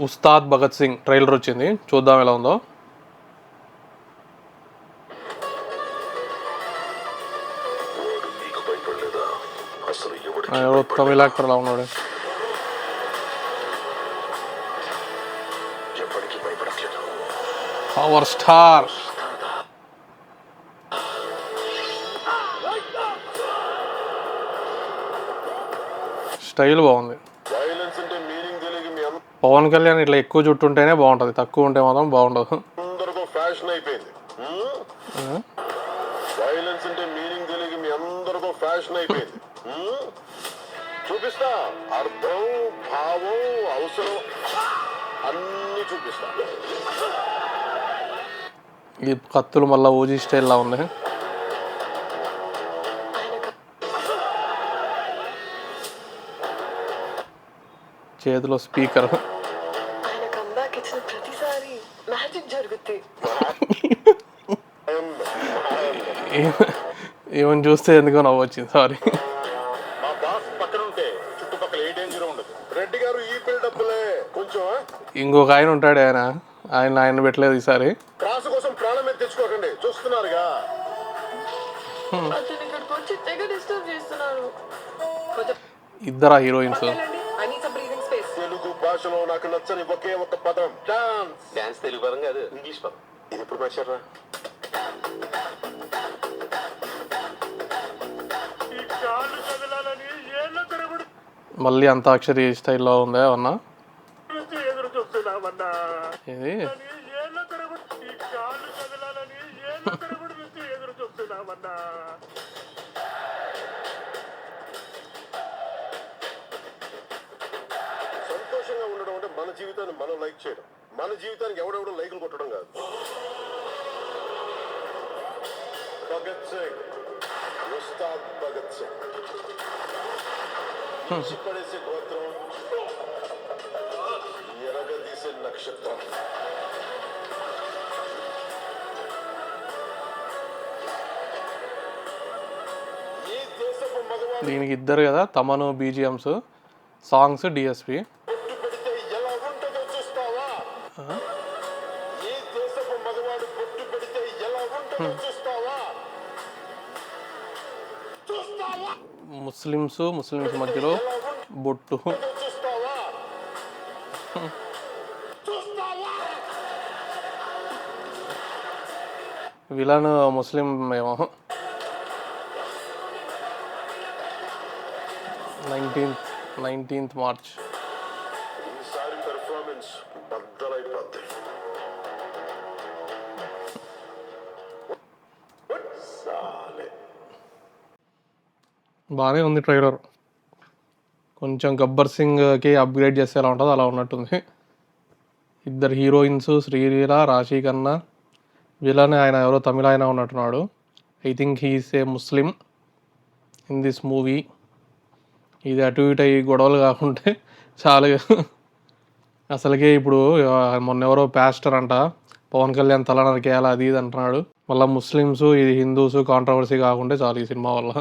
Ustaad Bhagat Singh trailer వచ్చింది, చూద్దాం ఎలా ఉందో. ఎవరో తమిళ యాక్టర్ లా ఉన్నాడు. Power star. స్టైల్ బాగుంది. పవన్ కళ్యాణ్ ఇట్లా ఎక్కువ జుట్టు ఉంటేనే బాగుంటుంది, తక్కువ ఉంటే మాత్రం బాగుండదు. ఫ్యాషన్ అయిపోయింది. వైలెన్స్ అంటే మీనింగ్ తెలియక మీ అందరికీ ఫ్యాషన్ అయిపోయింది. చూపిస్తా, అర్థం భావం అవసరం అన్ని చూపిస్తా. ఈ కత్తులు మళ్ళా ఓజీ స్టైల్ లా ఉంది. చేతిలో స్పీకర్. ఏమని చూస్తే ఎందుకో నవ్వు వచ్చింది, సారీ. ఇంకొక ఆయన ఉంటాడు, ఆయన పెట్టలేదు ఈసారి. ఇద్దరా హీరోయిన్స్. తెలుగు భాషలో నాకు నచ్చని ఒకే ఒక పదం డాన్స్. డాన్స్ తెలుగు పదం కాదు, ఇంగ్లీష్ పదం. ఇది ఎప్పుడు మార్చారా? మళ్ళీ అంతాక్షరి స్టైల్లో ఉందా అన్నా? ఇది సంతోషంగా ఉండడం అంటే మన జీవితాన్ని మనం లైక్ చేయడం, మన జీవితానికి ఎవడెవడో లైకులు కొట్టడం కాదు. భగత్ సింగ్, ఉస్తాద్ భగత్ సింగ్. పడేసే గోత్రం, ఎరగదీసే నక్షత్రం. దీనికి ఇద్దరు కదా తమను బీజిఎమ్స్, సాంగ్స్ డిఎస్పి. ముస్లిమ్స్ మధ్యలో బొట్టు. విలన్ ముస్లిం ఏమో. 19th March. బాగానే ఉంది ట్రైలర్. కొంచెం గబ్బర్ సింగ్కి అప్గ్రేడ్ చేస్తే ఎలా ఉంటుందో అలా ఉన్నట్టుంది. ఇద్దరు హీరోయిన్స్, శ్రీలీల, రాశి ఖన్నా. విలన్ ఆయన ఎవరో తమిళ ఆయన ఉన్నట్టున్నాడు. I think he's a Muslim in this movie. ఇది అటు ఇటు అయ్యి గొడవలు కాకుంటే చాలా. అసలుకే ఇప్పుడు మొన్న ఎవరో పాస్టర్ అంట పవన్ కళ్యాణ్ తల నరికేయాలి అది ఇది అంటున్నాడు. మళ్ళీ ముస్లిమ్స్, ఇది హిందూస్ కాంట్రవర్సీ కాకుంటే చాలు ఈ సినిమా వల్ల.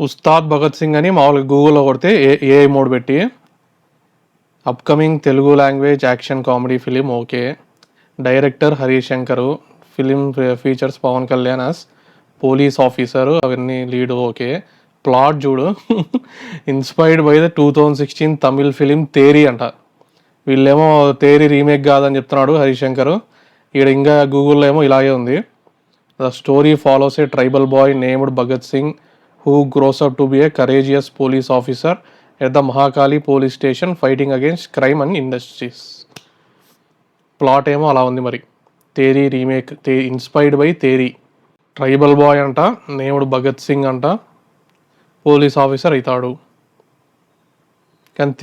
ఉస్తాద్ భగత్ సింగ్ అని మామూలుగా గూగుల్లో కొడితే ఏఐ మోడ్ పెట్టి upcoming Telugu language action comedy film. Okay. Director Harish Shankar. Film features Pawan Kalyan as police officer, అవన్నీ లీడ్. ఓకే. ప్లాట్ చూడు, inspired by the 2016 Tamil film Theri అంట. వీళ్ళేమో తేరీ రీమేక్ కాదని చెప్తున్నాడు హరీష్ శంకరు. ఇక్కడ ఇంకా గూగుల్లో ఏమో ఇలాగే ఉంది. The story follows a tribal boy named Bhagat Singh who grows up to be a courageous police officer at the Mahakali police station fighting against crime and injustice. Plot ఏమో అలా ఉంది మరి. Theri remake, inspired by Theri. Tribal boy అంట, named Bhagat Singh అంట, police officer అవుతాడు. కానీ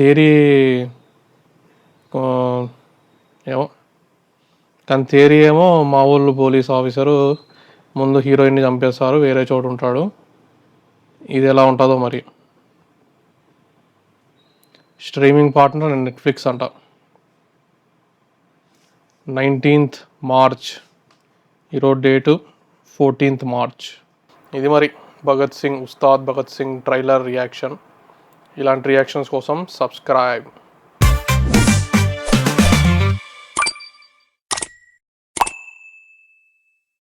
తేరీ ఏమో మా ఊళ్ళు పోలీస్ ఆఫీసరు ముందు హీరోయిన్ని చంపేస్తారు, వేరే చోటు ఉంటాడు. ఇది ఎలా ఉంటుందో మరి. స్ట్రీమింగ్ పార్ట్నర్ నెట్ఫ్లిక్స్ అంట. 19th March. ఈరోజు డేటు 14th మార్చ్. ఇది మరి ఉస్తాద్ భగత్ సింగ్ ట్రైలర్ రియాక్షన్. ఇలాంటి రియాక్షన్స్ కోసం సబ్స్క్రైబ్.